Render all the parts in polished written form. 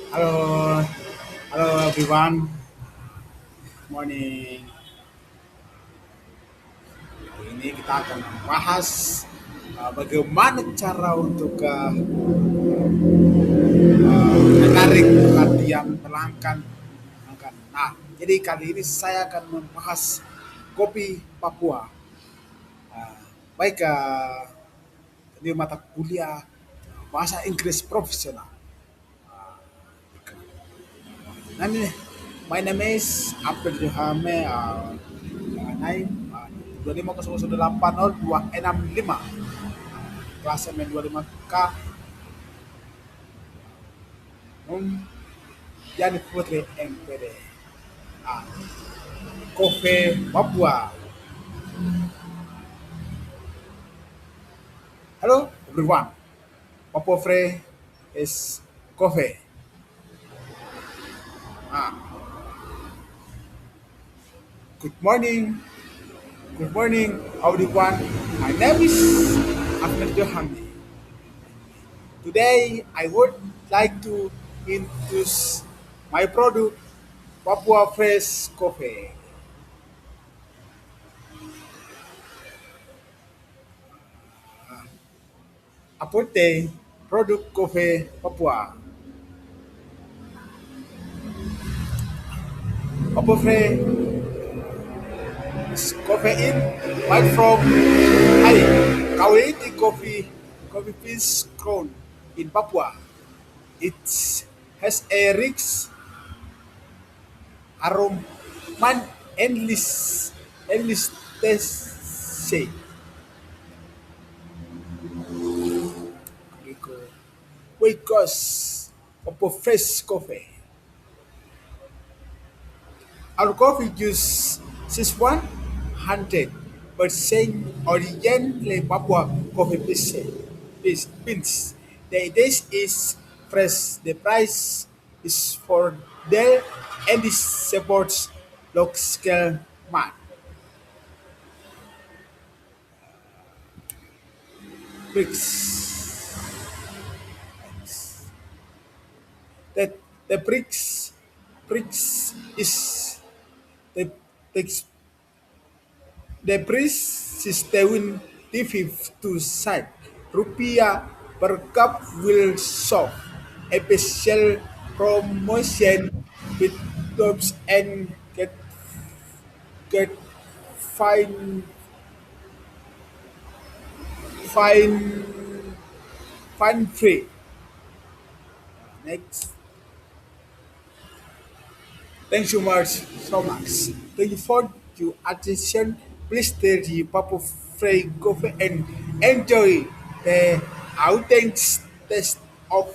Halo, halo everyone. Morning. Hari ini kita akan membahas bagaimana cara untuk menarik perhatian pelanggan. Nah, jadi kali ini saya akan membahas kopi Papua. Uh, baik di mata kuliah bahasa Inggris profesional. Name, my name is Abdul Johame. Name 25080265 klasemen 25K jadi putri MPD ah, Kofe Papua. Hello everyone, Papua Frey is Kofe. ah, Good morning, good morning everyone. My name is Abdul Johame. Today I would like to introduce my product Papua Fresh Coffee. Apote product coffee Papua. Papua Fresh is caffeine made from high quality coffee beans grown in Papua. It has a rich aroma and endless taste because Papua Fresh Coffee. Our coffee juice is 100% originally Papua coffee beans. The taste is fresh. The price is for there and this supports local market. Bricks. That the bricks is the bricks. The price is to side. Rupiah per cup will show a special promotion with tops and get fine fine fine free. Next, thanks so much. Thank you for your attention. Please stay the Papa Frey coffee and enjoy the authentic taste of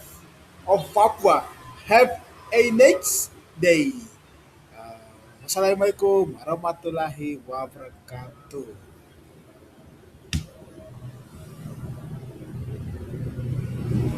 Papua. Have a next day. Assalamualaikum warahmatullahi wabarakatuh.